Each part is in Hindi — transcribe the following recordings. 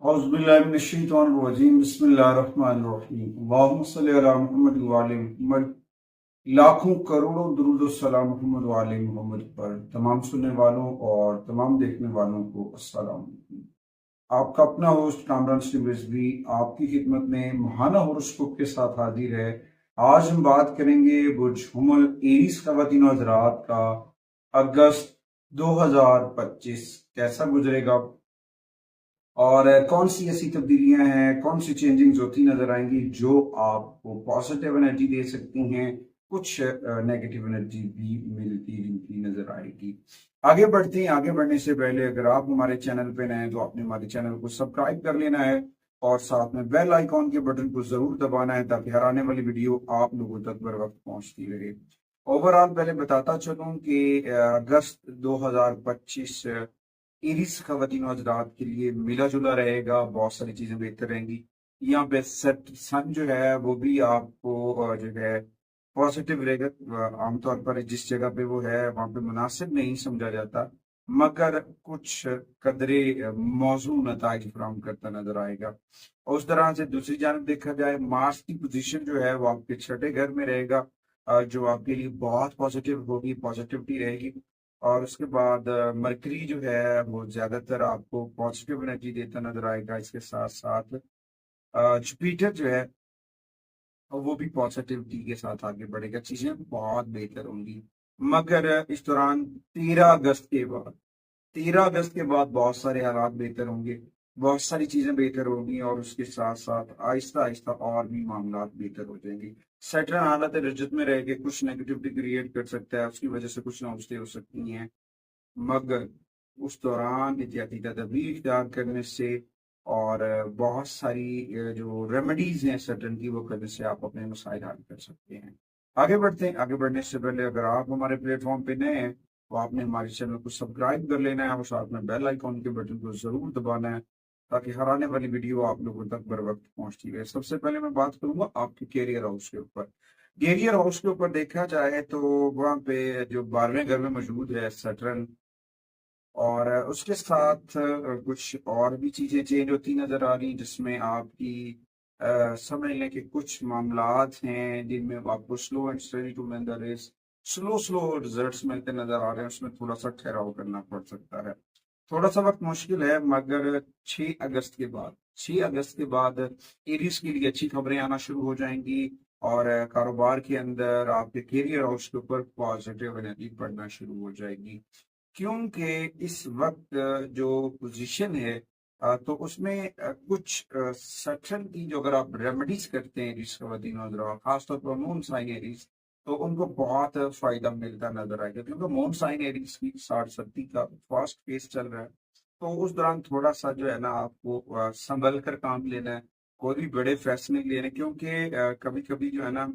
औज़ुबिल्लाहिमिनश्शैतानिर्रजीम बिस्मिल्लाहिर्रहमानिर्रहीम अल्लाहुम्मा सल्लि अला मुहम्मद व आले मुहम्मद। लाखों करोड़ों दुरूद व सलाम मोहम्मद व आले मोहम्मद पर तमाम सुनने वालों और तमाम देखने वालों को अस्सलाम वालेकुम। आपका अपना होस्ट कामरान सिंह रिजवी आपकी खिदमत में महाना होरोस्कोप के साथ हाजिर है। आज हम बात करेंगे बुर्ज हुमल एरीज ख़वातीन और हज़रात का अगस्त 2025 कैसा गुजरेगा और कौन सी ऐसी तब्दीलियां हैं, कौन सी चेंजिंग्स होती नजर आएंगी जो आपको पॉजिटिव एनर्जी दे सकती हैं, कुछ नेगेटिव एनर्जी भी मिलती जुलती नजर आएगी। आगे बढ़ते हैं। आगे बढ़ने से पहले अगर आप हमारे चैनल पे नए हैं तो आपने हमारे चैनल को सब्सक्राइब कर लेना है और साथ में बेल आइकॉन के बटन को जरूर दबाना है ताकि हर आने वाली वीडियो आप लोगों तक बर वक्त पहुंचती रहे। ओवरऑल पहले बताता चलूं कि अगस्त 2025 एरीज खवातीन और हजरात के लिए मिला जुला रहेगा, बहुत सारी चीजें बेहतर रहेंगी। यहाँ पे सेट सन जो है वो भी आपको जो है पॉजिटिव रहेगा। आमतौर पर जिस जगह पे वो है वहां पे मुनासिब नहीं समझा जाता, मगर कुछ कदरे मौजू नताइज फराहम करता नजर आएगा। और उस तरह से दूसरी जानब देखा जाए, मार्स की पोजीशन जो है वो आपके छठे घर में रहेगा, जो आपके लिए बहुत पॉजिटिव होगी, पॉजिटिविटी रहेगी। और उसके बाद मरकरी जो है वो ज्यादातर आपको पॉजिटिव एनर्जी देता नजर आएगा। इसके साथ साथ जुपिटर जो है वो भी पॉजिटिविटी के साथ आगे बढ़ेगा, चीजें बहुत बेहतर होंगी। मगर इस दौरान 13 अगस्त के बाद बहुत सारे हालात बेहतर होंगे, बहुत सारी चीजें बेहतर होंगी और उसके साथ साथ आहिस्ता आहिस्ता और भी मामला बेहतर हो जाएंगे। सैटर्न हालत रजत में रह के कुछ नेगेटिविटी क्रिएट कर सकता है, उसकी वजह से कुछ नौबतें हो सकती हैं, मगर उस दौरान एहतियाती तदबीर इख्तियार करने से और बहुत सारी जो रेमेडीज हैं सर्टन की वो करने से आप अपने मसाइल हल कर सकते हैं। आगे बढ़ते हैं। आगे बढ़ने से पहले अगर आप हमारे प्लेटफॉर्म पे नए हैं तो आपने हमारे चैनल को सब्सक्राइब कर लेना है और साथ में बेल आइकॉन के बटन को जरूर दबाना है ताकि हर आने वाली वीडियो आप लोगों तक बर वक्त पहुंचती रहे। सबसे पहले मैं बात करूंगा आपके कैरियर हाउस के ऊपर। कैरियर हाउस के ऊपर देखा जाए तो वहाँ पे जो 12वें घर में मौजूद है सैटर्न, और उसके साथ कुछ और भी चीजें चेंज होती नजर आ रही जिसमें आपकी समझ लें कि कुछ मामलात हैं जिनमें आपको slow and steady to win the race, slow slow results मिलते नजर आ रहे हैं, उसमें थोड़ा सा ठहराव करना पड़ सकता है। थोड़ा सा वक्त मुश्किल है, मगर 6 अगस्त के बाद एरीज के लिए अच्छी खबरें आना शुरू हो जाएंगी और कारोबार के अंदर आपके कैरियर हाउस के ऊपर पॉजिटिव एनर्जी पड़ना शुरू हो जाएगी। क्योंकि इस वक्त जो पोजीशन है तो उसमें कुछ सेक्शन की जो अगर आप रेमेडीज करते हैं जिस खासतौर पर मून साइन एरीज, तो उनको बहुत फायदा मिलता नजर आएगा क्योंकि मून साइन एरीज की 60 का फास्ट फेस चल रहा है। तो उस दौरान थोड़ा सा जो है ना आपको संभल कर काम लेना है, कोई भी बड़े फैसले लेने, क्योंकि कभी कभी जो है ना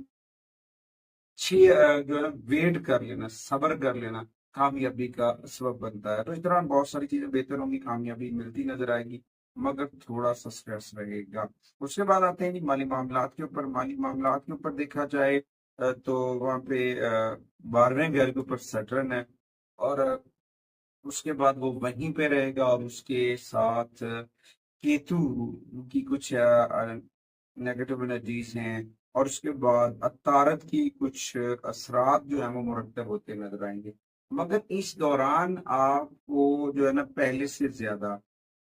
जो है ना वेट कर लेना, सब्र कर लेना कामयाबी का सबब बनता है। तो इस दौरान बहुत सारी चीजें बेहतर होंगी, कामयाबी मिलती नजर आएगी, मगर थोड़ा सा स्ट्रेस रहेगा। उसके बाद आते हैं जी माली मामलात के ऊपर। माली मामलात के ऊपर देखा जाए तो वहाँ पे 12वें घर के ऊपर सैटर्न है और उसके बाद वो वहीं पे रहेगा और उसके साथ केतु की कुछ नेगेटिव एनर्जीज हैं और उसके बाद अतारत की कुछ असरात जो है वो मुरतब होते नजर आएंगे। मगर इस दौरान आपको जो है ना पहले से ज्यादा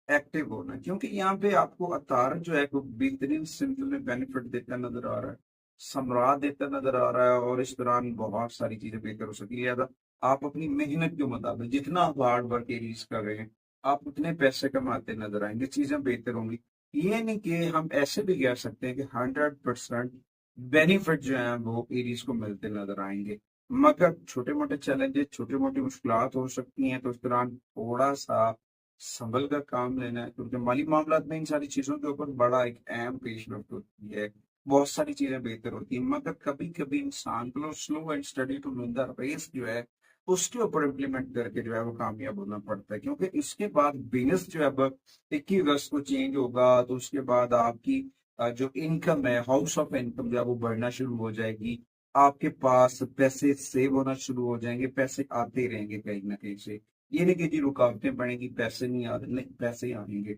एक्टिव होना है, क्योंकि यहाँ पे आपको अतारत जो है वो बेहतरीन सिंपल में बेनिफिट देता नजर आ रहा है, सम्राट देता नजर आ रहा है और इस दौरान बहुत सारी चीजें बेहतर हो सकती है। आप अपनी मेहनत के मुताबिक जितना आप हार्ड वर्क एरीज कर रहे हैं आप उतने पैसे कमाते नजर आएंगे, चीजें बेहतर होंगी। ये नहीं कि हम ऐसे भी कह सकते हैं कि 100% बेनिफिट जो है वो एरीज को मिलते नजर आएंगे, मगर छोटे मोटे चैलेंजेस, छोटी मोटी मुश्किलात हो सकती हैं। तो इस दौरान थोड़ा सा संभल कर काम लेना है क्योंकि माली मामलात में इन सारी चीजों के ऊपर बड़ा एक अहम पेश रफ्त होती है, बहुत सारी चीजें बेहतर होती हैं, मगर कभी कभी इंसान को slow and steady to win the race जो है उसके ऊपर इम्प्लीमेंट करके जो है वो कामयाब होना पड़ता है। क्योंकि इसके बाद बिजनेस जो है अब 21 अगस्त को चेंज होगा, तो उसके बाद आपकी जो इनकम है, हाउस ऑफ इनकम जो है वो बढ़ना शुरू हो जाएगी, आपके पास पैसे सेव होना शुरू हो जाएंगे, पैसे आते रहेंगे कहीं ना कहीं से। ये नहीं कि जी रुकावटें पड़ेंगी, पैसे नहीं आ रहे, नहीं पैसे आएंगे।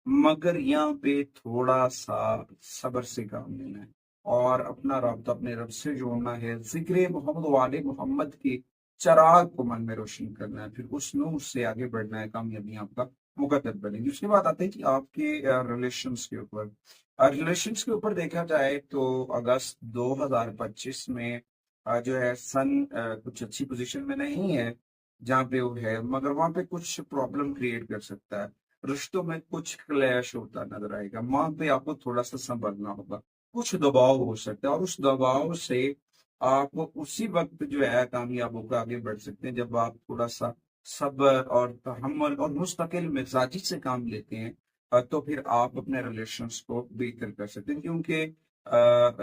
मगर यहाँ पे थोड़ा सा सब्र से काम लेना है और अपना राब्ता अपने रब से जोड़ना है। जिक्र मोहम्मद वाले मोहम्मद के चराग को मन में रोशन करना है, फिर उस नूर से आगे बढ़ना है, कामयाबी आपका मुकद्दर बनेगी। उसके बाद आते हैं कि आपके रिलेशंस के ऊपर। रिलेशंस के ऊपर देखा जाए तो अगस्त 2025 में जो है सन कुछ अच्छी पोजीशन में नहीं है जहाँ पे वो है, मगर वहां पे कुछ प्रॉब्लम क्रिएट कर सकता है। रिश्तों में कुछ क्लैश होता नजर आएगा, वहां पे आपको थोड़ा सा संभलना होगा। कुछ दबाव हो सकता है और उस दबाव से आप उसी वक्त जो है कामयाब होकर आगे बढ़ सकते हैं जब आप थोड़ा सा सब्र और तहम्मुल और मुस्तकिल मिजाजी से काम लेते हैं। तो फिर आप अपने रिलेशंस को बेहतर कर सकते हैं, क्योंकि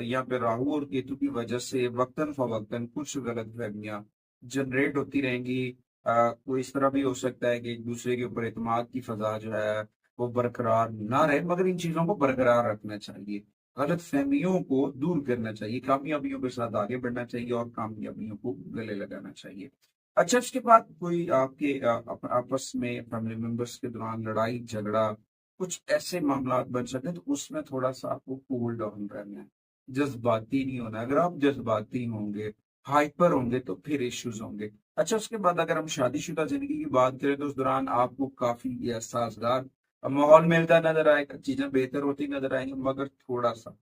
यहाँ पे राहु और केतु की वजह से वक्तन फवक्तन कुछ गलत फहमियां जनरेट होती रहेंगी। तो इस तरह भी हो सकता है कि एक दूसरे के ऊपर एतमाद की फजा जो है वो बरकरार ना रहे, मगर इन चीजों को बरकरार रखना चाहिए, गलत फहमियों को दूर करना चाहिए, कामयाबियों के साथ आगे बढ़ना चाहिए और कामयाबियों को गले लगाना चाहिए। अच्छा, इसके बाद कोई आपके आपस में फैमिली मेंबर्स के दौरान लड़ाई झगड़ा कुछ ऐसे मामला बन सकते हैं, तो उसमें थोड़ा सा आपको कूल डाउन रहना है, जज्बाती नहीं होना। अगर आप जज्बाती होंगे, हाइपर होंगे, तो फिर इश्यूज होंगे। अच्छा, उसके बाद अगर हम शादीशुदा जिंदगी की बात करें तो उस दौरान आपको काफी ये साजगार माहौल मिलता नजर आएगा, चीजें बेहतर होती नजर आएंगी, मगर थोड़ा सा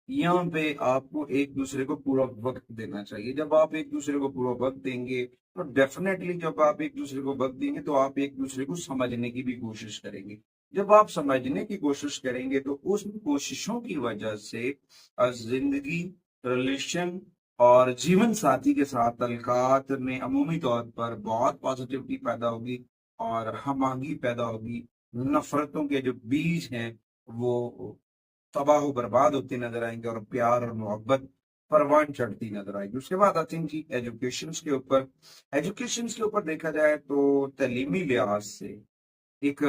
यहाँ पे आपको एक दूसरे को पूरा वक्त देना चाहिए। जब आप एक दूसरे को पूरा वक्त देंगे तो डेफिनेटली जब आप एक दूसरे को वक्त देंगे तो आप एक दूसरे को समझने की भी कोशिश करेंगे। जब आप समझने की कोशिश करेंगे तो उस कोशिशों की वजह से जिंदगी, रिलेशन और जीवन साथी के साथ तल्कात में अमूमी तौर पर बहुत पॉजिटिविटी पैदा होगी और हमआहंगी पैदा होगी। नफरतों के जो बीज हैं वो तबाह बर्बाद होती नजर आएंगे और प्यार और मोहब्बत परवान चढ़ती नजर आएगी। उसके बाद आते हैं जी एजुकेशन के ऊपर। एजुकेशन के ऊपर देखा जाए तो तलीमी लिहाज से एक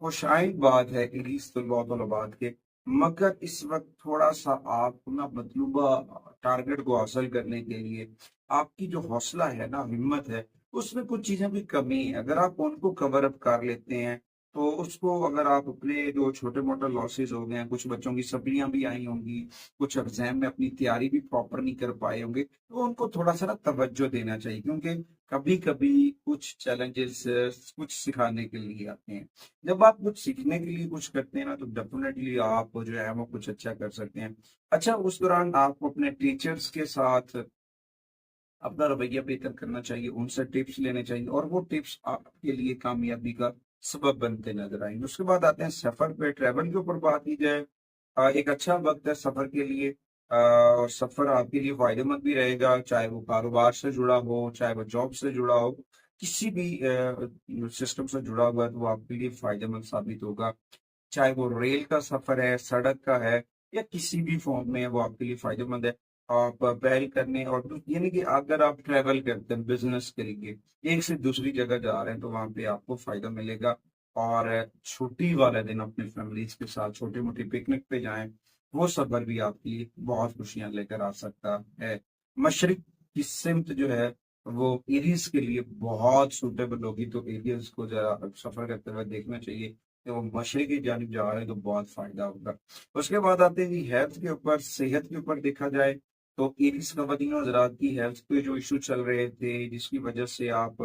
खुशाइन बात है इलीस तलबात के, मगर इस वक्त थोड़ा सा आप ना मतलूबा टारगेट को हासिल करने के लिए आपकी जो हौसला है ना, हिम्मत है, उसमें कुछ चीजें भी कमी है। अगर आप उनको कवर अप कर लेते हैं तो उसको, अगर आप अपने जो छोटे मोटे लॉसेस हो गए हैं, कुछ बच्चों की सप्लियां भी आई होंगी, कुछ एग्जाम में अपनी तैयारी भी प्रॉपर नहीं कर पाए होंगे, तो उनको थोड़ा सा ना तवज्जो देना चाहिए, क्योंकि कभी कभी कुछ चैलेंजेस कुछ सिखाने के लिए आते हैं। जब आप कुछ सीखने के लिए कुछ करते हैं ना तो डेफिनेटली आप जो है वो कुछ अच्छा कर सकते हैं। अच्छा, उस दौरान आपको अपने टीचर्स के साथ अपना रवैया बेहतर करना चाहिए, उनसे टिप्स लेने चाहिए और वो टिप्स आपके लिए कामयाबी का सबब बनते नजर आएंगे। उसके बाद आते हैं सफर पे, ट्रैवल के ऊपर बात की जाए। एक अच्छा वक्त है सफर के लिए। और सफर आपके लिए फायदेमंद भी रहेगा, चाहे वो कारोबार से जुड़ा हो, चाहे वो जॉब से जुड़ा हो, किसी भी सिस्टम से जुड़ा हुआ है तो वो आपके लिए फायदेमंद साबित होगा। चाहे वो रेल का सफर है, सड़क का है, या किसी भी फॉर्म में है, वो आपके लिए फायदेमंद है। आप पहल करने और यानी कि अगर आप ट्रैवल करते हैं बिजनेस के लिए, एक से दूसरी जगह जा रहे हैं, तो वहां पे आपको फायदा मिलेगा। और छुट्टी वाले दिन अपनी फैमिलीज के साथ छोटी मोटी पिकनिक पे जाएं, वो सफर भी आपके लिए बहुत खुशियां लेकर आ सकता है। मशरिक की सिमत जो है वो एरियस के लिए बहुत सूटेबल होगी, तो एरियस को जरा सफर करते हुए देखना चाहिए कि वो मशरक की जानिब जा रहे हैं, तो बहुत फायदा होगा। उसके बाद आते हैं हेल्थ के ऊपर, सेहत के ऊपर देखा जाए तो एरीज खवातीन और हज़रात की हेल्थ पे जो इशू चल रहे थे जिसकी वजह से आप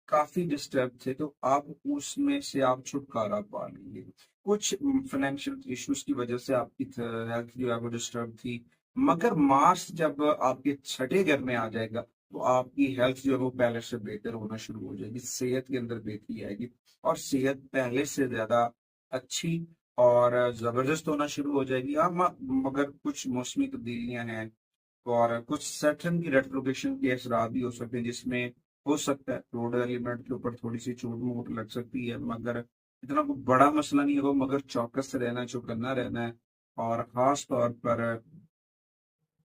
काफी डिस्टर्ब थे, तो आप उसमें से आप छुटकारा पा लेंगे। कुछ फाइनेंशियल इश्यूज की वजह से आपकी हेल्थ जो है वो डिस्टर्ब थी, मगर मार्च जब आपके छठे घर में आ जाएगा तो आपकी हेल्थ जो है वो पहले से बेहतर होना शुरू हो जाएगी, सेहत के अंदर बेहतरी आएगी और सेहत पहले से ज्यादा अच्छी और जबरदस्त होना शुरू हो जाएगी। हाँ, मगर कुछ मौसमी तब्दीलियां हैं और कुछ सैटर्न की रेट्रोग्रेशन के असरात भी हो सकते हैं, जिसमें हो सकता है रोड एलिमेंट के ऊपर थोड़ी सी चोट मोट लग सकती है, मगर इतना कोई बड़ा मसला नहीं होगा। मगर चौकस रहना है, चौकन्ना रहना है। और खास तौर पर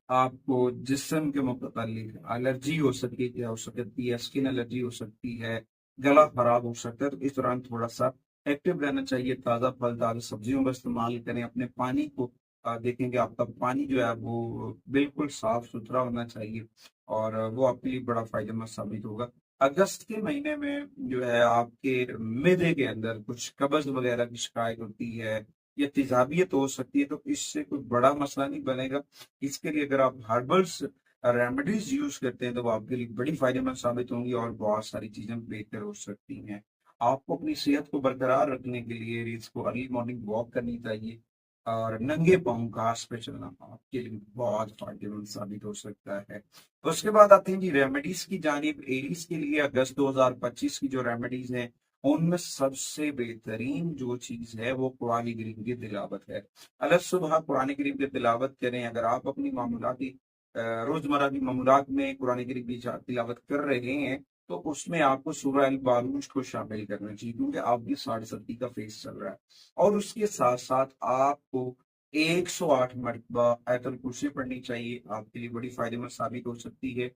आपको जिस्म के मुतालिक एलर्जी हो सकती है, स्किन एलर्जी हो सकती है, गला खराब हो सकता है, तो इस दौरान थोड़ा सा एक्टिव रहना चाहिए। ताज़ा फल ताज़ा सब्जियों का इस्तेमाल करें, अपने पानी को देखेंगे आपका पानी जो है वो बिल्कुल साफ सुथरा होना चाहिए और वो आपके लिए बड़ा फायदेमंद साबित होगा। अगस्त के महीने में जो है आपके मैदे के अंदर कुछ कब्ज वगैरह की शिकायत होती है या तेजाबियत हो सकती है, तो इससे कोई बड़ा मसला नहीं बनेगा। इसके लिए अगर आप हर्बल्स रेमेडीज यूज करते हैं तो वो आपके लिए बड़ी फायदेमंद साबित होंगी और बहुत सारी चीजें बेहतर हो सकती हैं। आपको अपनी सेहत को बरकरार रखने के लिए रेस को अर्ली मॉर्निंग वॉक करनी चाहिए और नंगे पाँव घास पे चलना आपके लिए बहुत फायदेमंद साबित हो सकता है। उसके बाद आते हैं जी रेमेडीज की जानिब। एरीज के लिए अगस्त 2025 की जो रेमेडीज हैं उनमें सबसे बेहतरीन जो चीज है वो कुरान करीम की तिलावत है। अलग सुबह कुरान करीम की तिलावत करें। अगर आप अपनी मामूलाती रोजमर्रा की मामूलात में कुरान करीम की तिलावत कर रहे हैं तो उसमें आपको सूरह अल बारूज को शामिल करना चाहिए, क्योंकि आपकी 7:30 का फेस चल रहा है। और उसके साथ साथ आपको 108 मरतबा आयतुल कुर्सी पढ़नी चाहिए, आपके लिए बड़ी फायदेमंद साबित हो सकती है।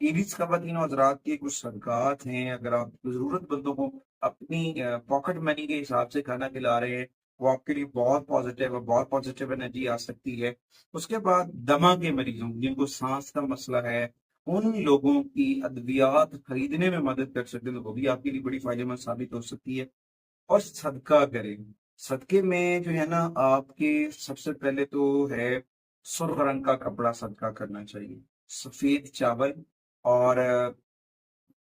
ईरिस खवातीन और हज़रात के कुछ सदकात हैं, अगर आप जरूरतमंदों को अपनी पॉकेट मनी के हिसाब से खाना खिला रहे हैं वो आपके लिए बहुत पॉजिटिव एनर्जी आ सकती है। उसके बाद दमा के मरीजों जिनको सांस का मसला है उन लोगों की अद्वियात खरीदने में मदद कर सकते हैं, तो वो भी आपके लिए बड़ी फायदेमंद साबित हो सकती है। और सदका करें। सदके में जो है ना आपके सबसे पहले तो है सुर्ख रंग का कपड़ा सदका करना चाहिए, सफेद चावल और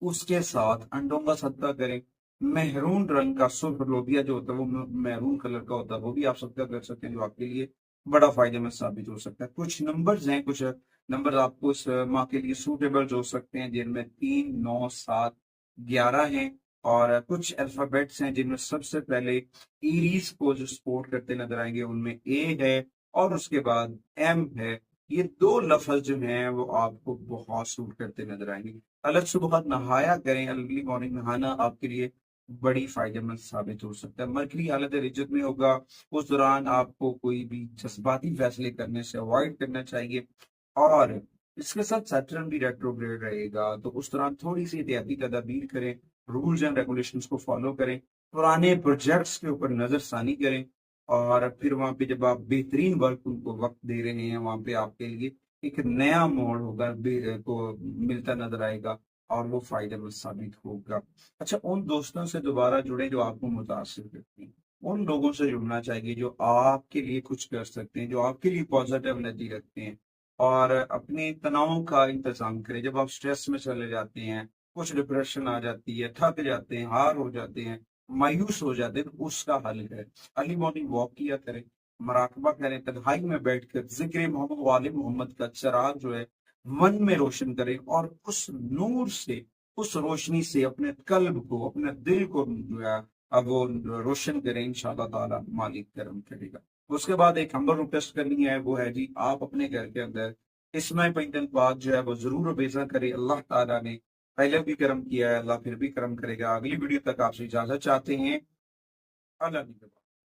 उसके साथ अंडों का सदका करें। मेहरून रंग का सुर्ख लोबिया जो होता है वो मेहरून कलर का होता है, वो भी आप सदका कर सकते हैं जो आपके लिए बड़ा फायदेमंद साबित हो सकता है। कुछ नंबर्स हैं, कुछ नंबर आपको इस माह के लिए सूटेबल हो सकते हैं जिनमें 3, 9, 7, 11 हैं। और कुछ अल्फाबेट्स हैं जिनमें सबसे पहले ईरीज को जो सपोर्ट करते नजर आएंगे उनमें ए है और उसके बाद एम है। ये दो लफ्ज जो हैं वो आपको बहुत सूट करते नजर आएंगे। अलग सुबह नहाया करें, अर्ली मॉर्निंग नहाना आपके लिए बड़ी फायदेमंद साबित हो सकता है। मरकरी हालत रिजत में होगा, उस दौरान आपको कोई भी जज्बाती फैसले करने से अवॉइड करना चाहिए। और इसके साथ सैटर्न भी रेट्रोग्रेड रहेगा, तो उस दौरान थोड़ी सी एहतियाती तदाबीर करें, रूल्स एंड रेगुलेशंस को फॉलो करें, पुराने प्रोजेक्ट्स के ऊपर नजरसानी करें। और फिर वहां पे जब आप बेहतरीन वर्क उनको वक्त दे रहे हैं वहां पे आपके लिए एक नया मोड़ होगा को मिलता नजर आएगा और वो फायदेमंद साबित होगा। अच्छा, उन दोस्तों से दोबारा जुड़े जो आपको मुतासिर करते हैं, उन लोगों से जुड़ना चाहिए जो आपके लिए कुछ कर सकते हैं, जो आपके लिए पॉजिटिव एनर्जी रखते हैं। और अपने तनाव का इंतजाम करें। जब आप स्ट्रेस में चले जाते हैं, कुछ डिप्रेशन आ जाती है, थक जाते हैं, हार हो जाते हैं, मायूस हो जाते हैं, तो उसका हल है अर्ली मॉर्निंग वॉक किया करें, मराकबा करें, तन्हाई में बैठकर जिक्र मोहम्मद वाले मोहम्मद का चिराग जो है मन में रोशन करें और उस नूर से, उस रोशनी से अपने कल्ब को, अपने दिल को जो है अब वो रोशन करें। इंशाअल्लाह ताला मालिक करम करेगा। उसके बाद एक हम्बल रिक्वेस्ट करनी है, वो है जी आप अपने घर के अंदर इसमें पैंतन बात जो है वो जरूर बेजा करें। अल्लाह ताला ने पहले भी करम किया है, अल्लाह फिर भी करम करेगा। अगली वीडियो तक आपसे इजाजत चाहते हैं। अल्लाह